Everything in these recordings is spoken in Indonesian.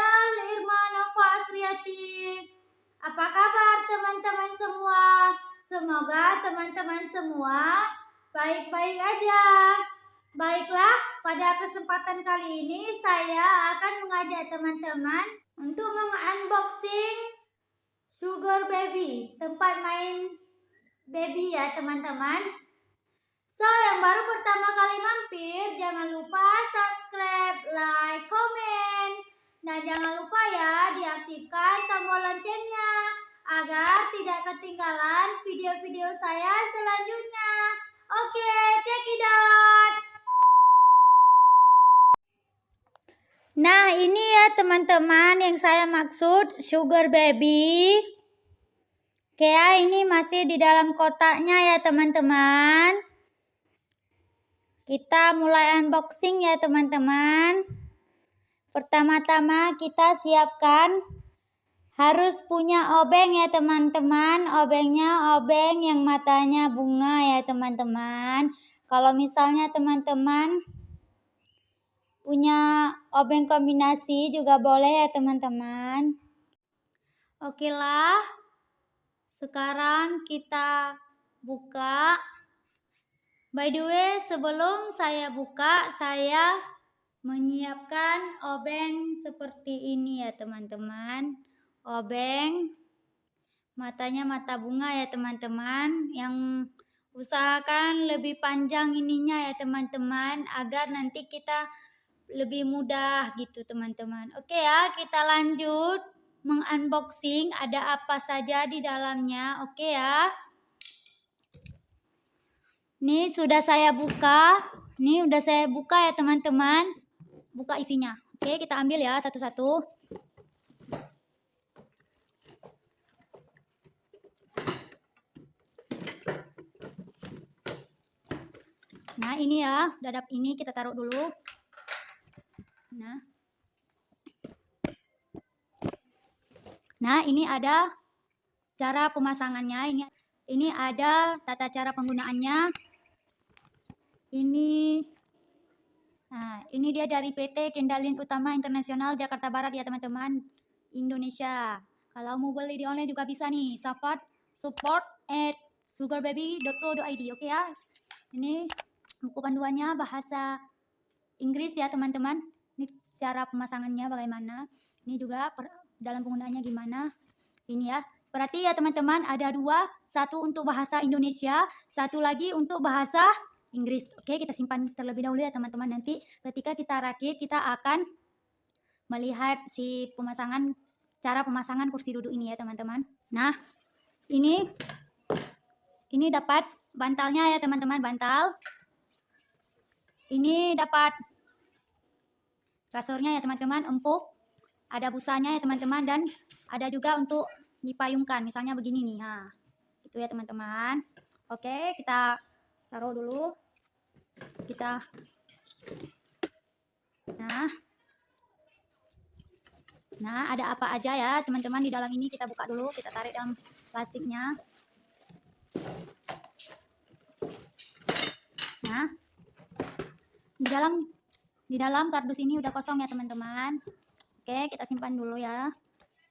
saya Irma Nova Asriati. Apa kabar teman-teman semua? Semoga teman-teman semua baik-baik aja. Baiklah, pada kesempatan kali ini saya akan mengajak teman-teman untuk mengunboxing Sugar Baby, tempat main baby ya teman-teman. So, yang baru pertama kali mampir, jangan lupa subscribe, like, komen. Dan jangan lupa ya diaktifkan tombol loncengnya agar tidak ketinggalan video-video saya selanjutnya. Oke, check it out. Nah, ini ya teman-teman yang saya maksud Sugar Baby. Oke ya, ini masih di dalam kotaknya ya teman-teman. Kita mulai unboxing ya teman-teman. Pertama-tama kita siapkan harus punya obeng ya teman-teman. Obengnya obeng yang matanya bunga ya teman-teman. Kalau misalnya teman-teman punya obeng kombinasi juga boleh ya teman-teman. Oke lah. Sekarang kita buka. By the way, sebelum saya buka, saya menyiapkan obeng seperti ini ya teman-teman. Obeng matanya mata bunga ya teman-teman. Yang usahakan lebih panjang ininya ya teman-teman, agar nanti kita lebih mudah gitu teman-teman. Oke ya, kita lanjut mengunboxing ada apa saja di dalamnya. Oke ya. Ini sudah saya buka. Ini udah saya buka ya teman-teman. Buka isinya. Oke, kita ambil ya satu-satu. Nah, ini ya, dadap ini kita taruh dulu. Nah, ini ada cara pemasangannya. Ini ada tata cara penggunaannya. Ini dia dari PT Kendalin Utama Internasional Jakarta Barat ya teman-teman, Indonesia. Kalau mau beli di online juga bisa nih, support at sugarbaby.co.id. Oke ya. Ini buku panduannya bahasa Inggris ya teman-teman. Ini cara pemasangannya bagaimana. Ini juga dalam penggunaannya gimana. Ini ya. Berarti ya teman-teman ada dua, satu untuk bahasa Indonesia, satu lagi untuk bahasa Inggris. Oke, kita simpan terlebih dahulu ya teman-teman. Nanti ketika kita rakit, kita akan melihat cara pemasangan kursi duduk ini ya teman-teman. Nah, ini dapat bantalnya ya teman-teman, bantal. Ini dapat kasurnya ya teman-teman, empuk. Ada busanya ya teman-teman, dan ada juga untuk dipayungkan, misalnya begini nih. Nah, itu ya teman-teman. Oke, kita taruh dulu. Nah, ada apa aja ya teman-teman di dalam ini, kita buka dulu, kita tarik dalam plastiknya. Nah, di dalam kardus ini udah kosong ya teman-teman. Oke, kita simpan dulu ya.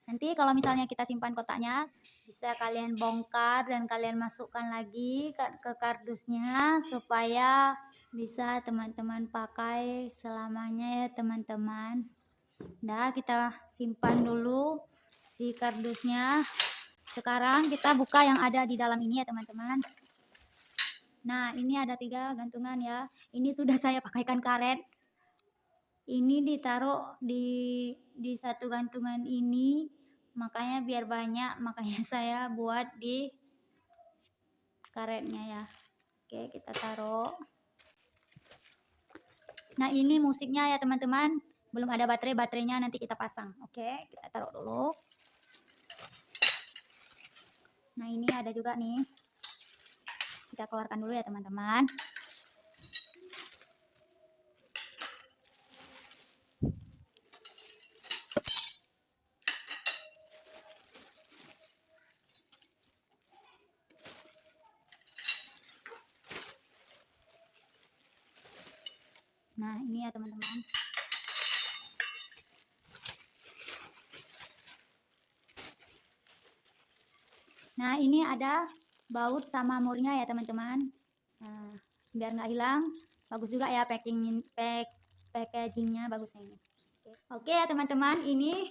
Nanti kalau misalnya kita simpan kotaknya, bisa kalian bongkar dan kalian masukkan lagi ke kardusnya supaya bisa teman-teman pakai selamanya ya teman-teman. Nah, kita simpan dulu si kardusnya. Sekarang kita buka yang ada di dalam ini ya teman-teman. Nah, ini ada 3 gantungan ya. Ini sudah saya pakaikan karet. Ini ditaruh di satu gantungan ini, makanya biar banyak, makanya saya buat di karetnya ya. Oke, kita taruh. Nah, ini musiknya ya teman-teman. Belum ada baterainya, nanti kita pasang. Oke, kita taruh dulu. Nah, ini ada juga nih. Kita keluarkan dulu ya teman-teman. Nah, ini ya teman-teman. Nah, ini ada baut sama murnya ya teman-teman. Nah, biar nggak hilang, bagus juga ya packagingnya bagusnya ini. Oke ya teman-teman, ini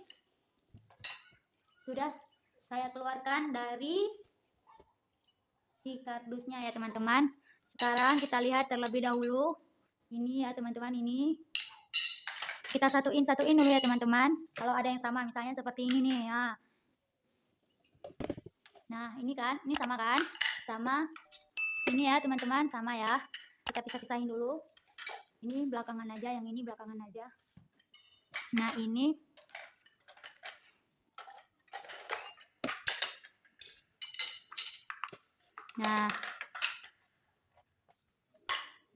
sudah saya keluarkan dari si kardusnya ya teman-teman. Sekarang kita lihat terlebih dahulu. Ini ya teman-teman, ini kita satuin dulu ya teman-teman. Kalau ada yang sama, misalnya seperti ini nih ya. Nah, ini kan, ini sama kan? Sama ini ya teman-teman, sama ya. Kita pisah-pisahin dulu. Ini belakangan aja, yang ini belakangan aja. Nah, ini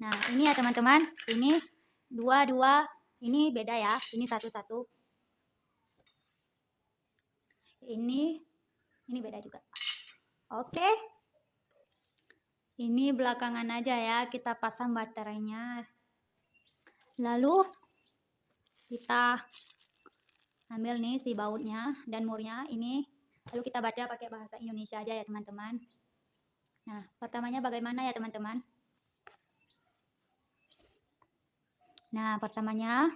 Nah, ini ya teman-teman, ini dua, ini beda ya, ini satu. Ini beda juga. Oke. Ini belakangan aja ya, kita pasang baterainya. Lalu kita ambil nih si bautnya dan murnya ini. Lalu kita baca pakai bahasa Indonesia aja ya teman-teman. Nah, pertamanya bagaimana ya teman-teman? Nah, pertamanya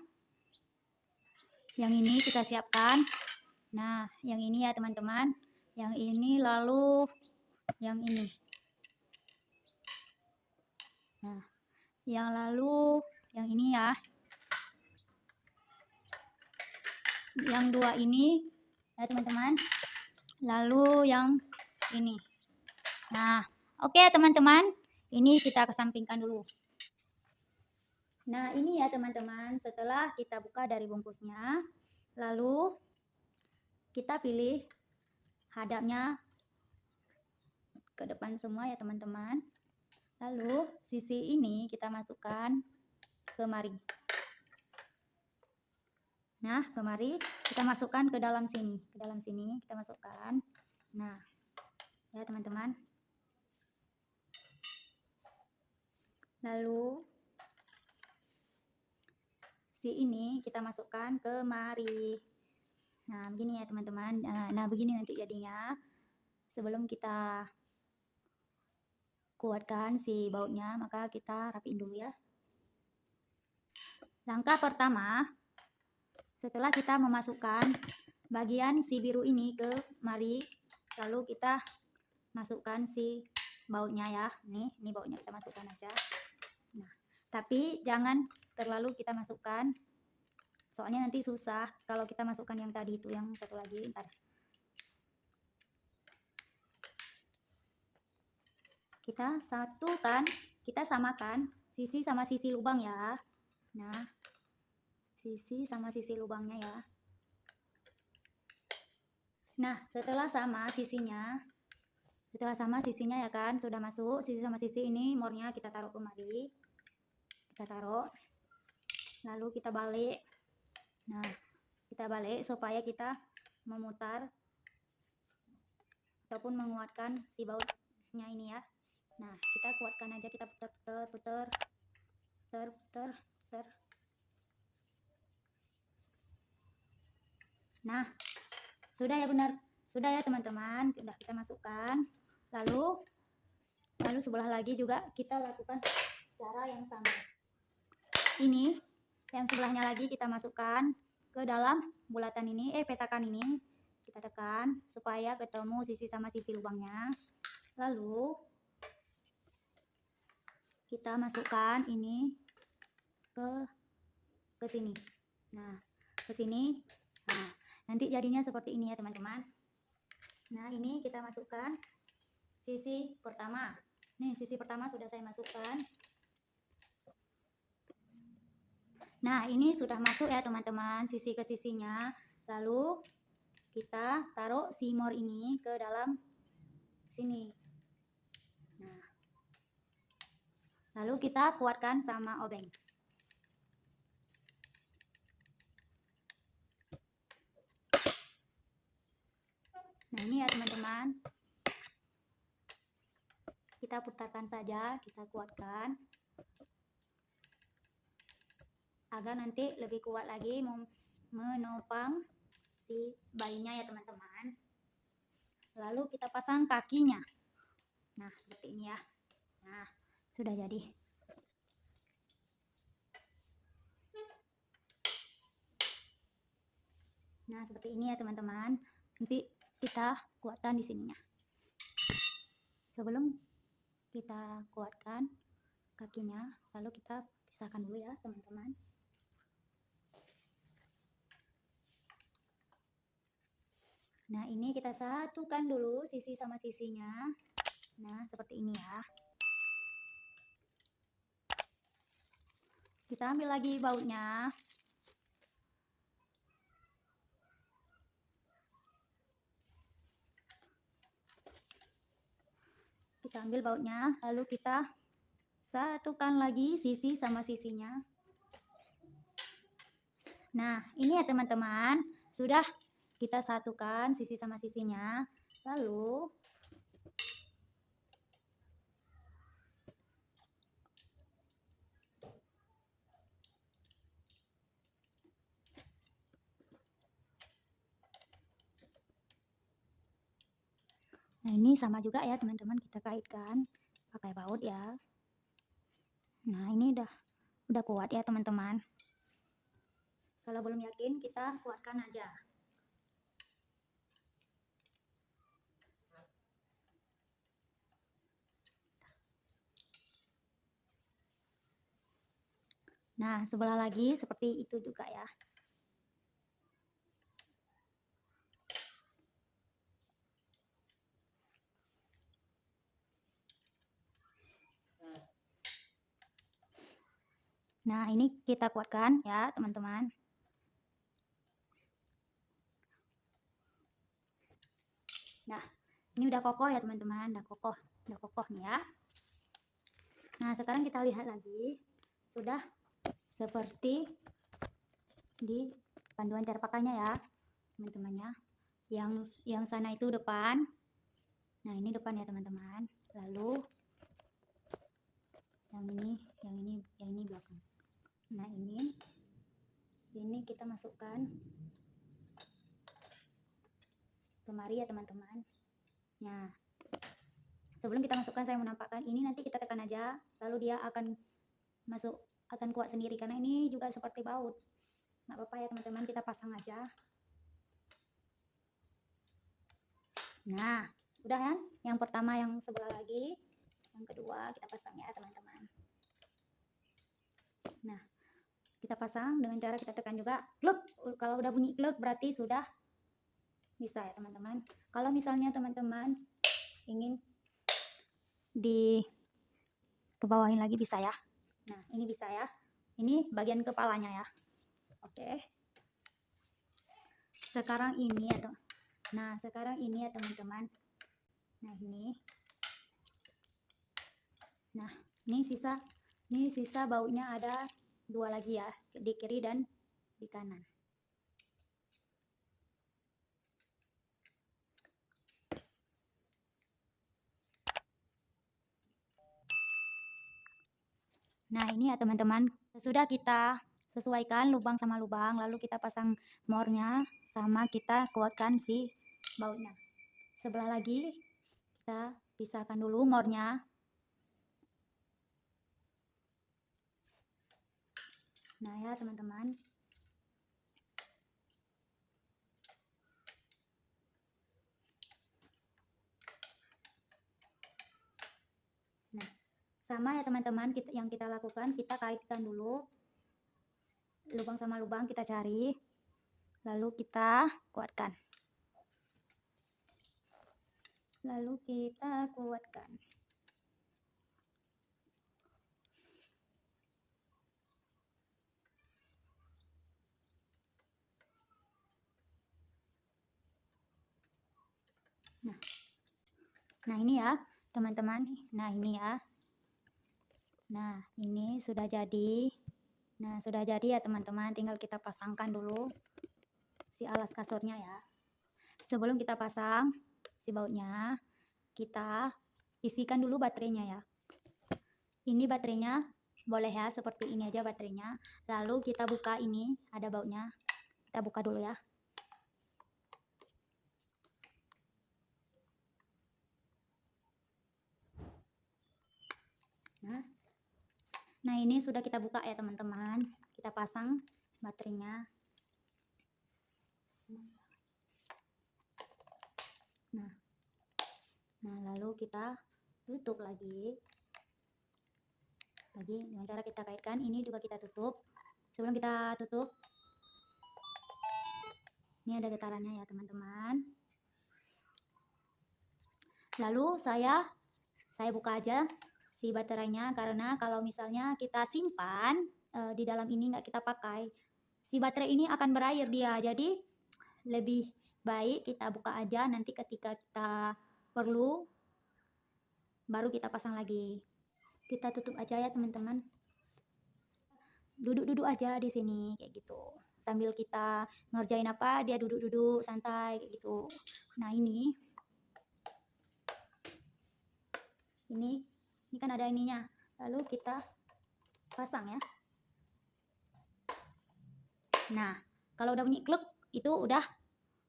yang ini kita siapkan. Nah, yang ini ya teman-teman. Yang ini lalu yang ini. Nah, yang lalu yang ini ya. Yang dua ini ya teman-teman. Lalu yang ini. Nah, oke teman-teman. Ini kita kesampingkan dulu. Nah, ini ya teman-teman, setelah kita buka dari bungkusnya, lalu kita pilih hadapnya ke depan semua ya teman-teman. Lalu sisi ini kita masukkan kemari. Nah, kemari kita masukkan ke dalam sini. Ke dalam sini kita masukkan. Nah, ya teman-teman. Lalu si ini kita masukkan kemari. Nah, begini ya teman-teman. Nah, begini nanti jadinya. Sebelum kita kuatkan si bautnya, maka kita rapiin dulu ya. Langkah pertama, setelah kita memasukkan bagian si biru ini ke mari, lalu kita masukkan si bautnya ya. Ini bautnya kita masukkan aja. Nah, tapi jangan terlalu kita masukkan, soalnya nanti susah kalau kita masukkan yang tadi itu, yang satu lagi ntar. Kita satukan, kita samakan sisi sama sisi lubang ya. Nah, sisi sama sisi lubangnya ya. Nah, setelah sama sisinya ya kan, sudah masuk sisi sama sisi ini, mornya kita taruh kemari. Kita taruh. Lalu kita balik. Nah, kita balik supaya kita memutar ataupun menguatkan si bautnya ini ya. Nah, kita kuatkan aja, kita putar. Nah, sudah ya benar. Sudah ya teman-teman, sudah kita masukkan. Lalu sebelah lagi juga kita lakukan cara yang sama. Ini yang sebelahnya lagi kita masukkan ke dalam bulatan ini, petakan ini. Kita tekan supaya ketemu sisi sama sisi lubangnya. Lalu kita masukkan ini ke sini. Nah, ke sini. Nah, nanti jadinya seperti ini ya teman-teman. Nah, ini kita masukkan sisi pertama. Nih, sisi pertama sudah saya masukkan. Nah, ini sudah masuk ya teman-teman, sisi ke sisinya. Lalu kita taruh si mor ini ke dalam sini. Nah, lalu kita kuatkan sama obeng. Nah, ini ya teman-teman. Kita putarkan saja, kita kuatkan. Agar nanti lebih kuat lagi menopang si bayinya ya teman-teman. Lalu kita pasang kakinya. Nah, seperti ini ya. Nah, sudah jadi. Nah, seperti ini ya teman-teman. Nanti kita kuatkan di sininya. Sebelum kita kuatkan kakinya, lalu kita pisahkan dulu ya teman-teman. Nah, ini kita satukan dulu sisi sama sisinya. Nah, seperti ini ya. Kita ambil lagi bautnya. Kita ambil bautnya, lalu kita satukan lagi sisi sama sisinya. Nah, ini ya teman-teman, sudah kita satukan sisi sama sisinya. Lalu nah, ini sama juga ya teman-teman, kita kaitkan pakai baut ya. Nah, ini udah kuat ya teman-teman. Kalau belum yakin, kita kuatkan aja. Nah, sebelah lagi seperti itu juga ya. Nah, ini kita kuatkan ya teman-teman. Nah, ini udah kokoh ya teman-teman, udah kokoh nih ya. Nah, sekarang kita lihat lagi, sudah seperti di panduan cara pakainya ya teman-temannya. Yang sana itu depan. Nah, ini depan ya teman-teman. Lalu yang ini belakang. Nah, ini kita masukkan kemari ya teman-teman. Nah, sebelum kita masukkan, saya menampakkan ini, nanti kita tekan aja, lalu dia akan kuat sendiri, karena ini juga seperti baut. Nggak apa-apa ya teman-teman, kita pasang aja. Nah, udah kan? Yang pertama yang sebelah lagi, yang kedua kita pasang ya teman-teman. Nah, kita pasang dengan cara kita tekan juga kluk. Kalau udah bunyi kluk berarti sudah bisa ya teman-teman. Kalau misalnya teman-teman ingin di kebawahin lagi bisa ya. Nah, ini bisa ya. Ini bagian kepalanya ya. Oke. Sekarang ini ya, sekarang ini ya teman-teman. Nah, ini. Nah, ini sisa bautnya ada 2 lagi ya, di kiri dan di kanan. Nah, ini ya teman-teman, sudah kita sesuaikan lubang sama lubang, lalu kita pasang mornya sama kita kuatkan si bautnya. Sebelah lagi kita pisahkan dulu mornya. Nah ya teman-teman. Nah, sama ya teman-teman, yang kita lakukan, kita kaitkan dulu lubang sama lubang, kita cari, lalu kita kuatkan. Lalu kita kuatkan. Nah ini ya teman-teman, nah ini ya. Nah ini sudah jadi. Nah sudah jadi ya teman-teman, tinggal kita pasangkan dulu si alas kasurnya ya. Sebelum kita pasang si bautnya, kita isikan dulu baterainya ya. Ini baterainya boleh ya, seperti ini aja baterainya. Lalu kita buka, ini ada bautnya, kita buka dulu ya. Nah, ini sudah kita buka ya teman-teman. Kita pasang baterainya. Nah, lalu kita tutup lagi dengan cara kita kaitkan. Ini juga kita tutup. Sebelum kita tutup, ini ada getarannya ya teman-teman. Lalu saya buka aja si baterainya, karena kalau misalnya kita simpan di dalam ini nggak kita pakai, si baterai ini akan berair dia. Jadi lebih baik kita buka aja, nanti ketika kita perlu baru kita pasang lagi. Kita tutup aja ya teman-teman. Duduk-duduk aja di sini kayak gitu. Sambil kita ngerjain apa, dia duduk-duduk santai kayak gitu. Nah, ini kan ada ininya. Lalu kita pasang ya. Nah, kalau udah bunyi kluk, itu udah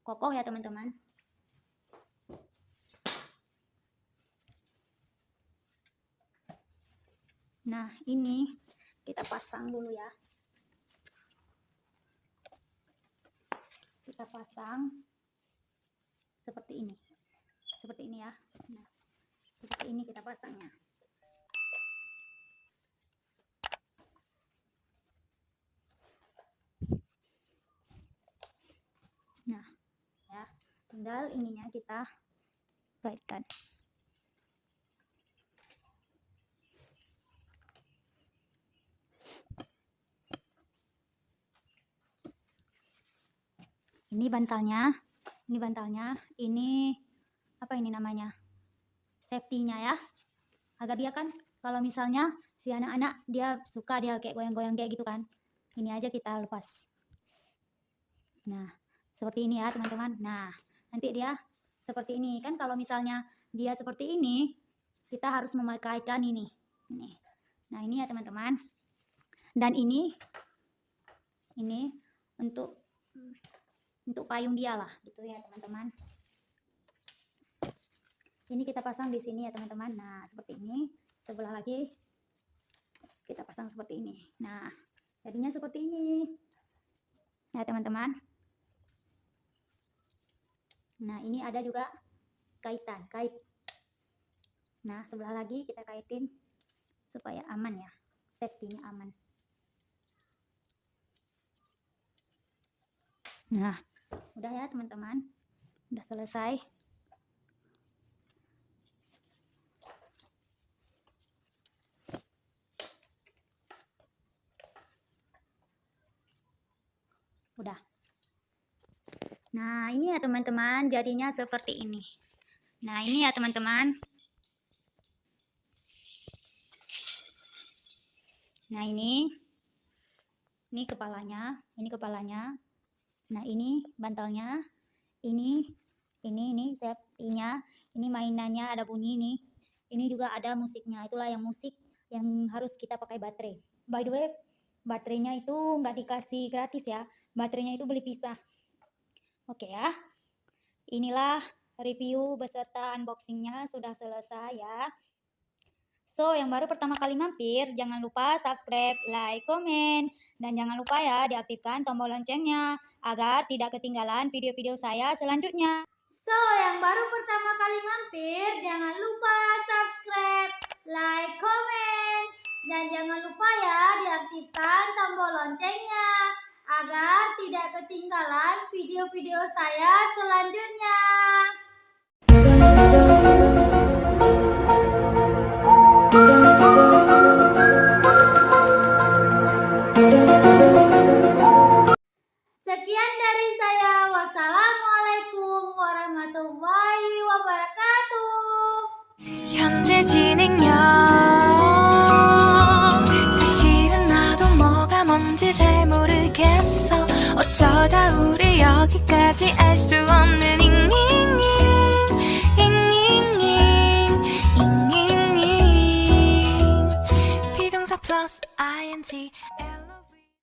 kokoh ya teman-teman. Nah, ini kita pasang dulu ya. Kita pasang seperti ini. Seperti ini ya. Nah, seperti ini kita pasangnya. Nah, ya, tinggal ininya kita kaitkan. Ini bantalnya, ini apa ini namanya? Safety-nya ya. Agar dia kan kalau misalnya si anak-anak dia suka dia kayak goyang-goyang kayak gitu kan. Ini aja kita lepas. Nah, seperti ini ya teman-teman. Nah, nanti dia seperti ini kan, kalau misalnya dia seperti ini, kita harus memakaikan ini. Nah, ini ya teman-teman. Dan ini untuk payung dia lah gitu ya teman-teman. Ini kita pasang di sini ya teman-teman. Nah, seperti ini. Sebelah lagi kita pasang seperti ini. Nah, jadinya seperti ini ya teman-teman. Nah, ini ada juga kait. Nah, sebelah lagi kita kaitin supaya aman ya, safety-nya aman. Nah, udah ya teman-teman, udah selesai. Udah. Nah, ini ya teman-teman, jadinya seperti ini. Nah, ini ya teman-teman. Nah, ini kepalanya, Nah, ini bantalnya, ini safety-nya, ini mainannya ada bunyi nih. Ini juga ada musiknya, itulah yang musik yang harus kita pakai baterai. By the way, baterainya itu nggak dikasih gratis ya, baterainya itu beli pisah. Oke ya, inilah review beserta unboxingnya sudah selesai ya. So, yang baru pertama kali mampir, jangan lupa subscribe, like, komen, dan jangan lupa ya diaktifkan tombol loncengnya agar tidak ketinggalan video-video saya selanjutnya. So, yang baru pertama kali mampir, jangan lupa subscribe, like, komen, dan jangan lupa ya diaktifkan tombol loncengnya agar tidak ketinggalan video-video saya selanjutnya. Sekian dari saya. Wassalamualaikum warahmatullahi wabarakatuh. 현재 진행형 사실은 나도 뭐가 뭔지 잘 모르겠어. 어쩌다 우리 여기까지 알 수 없는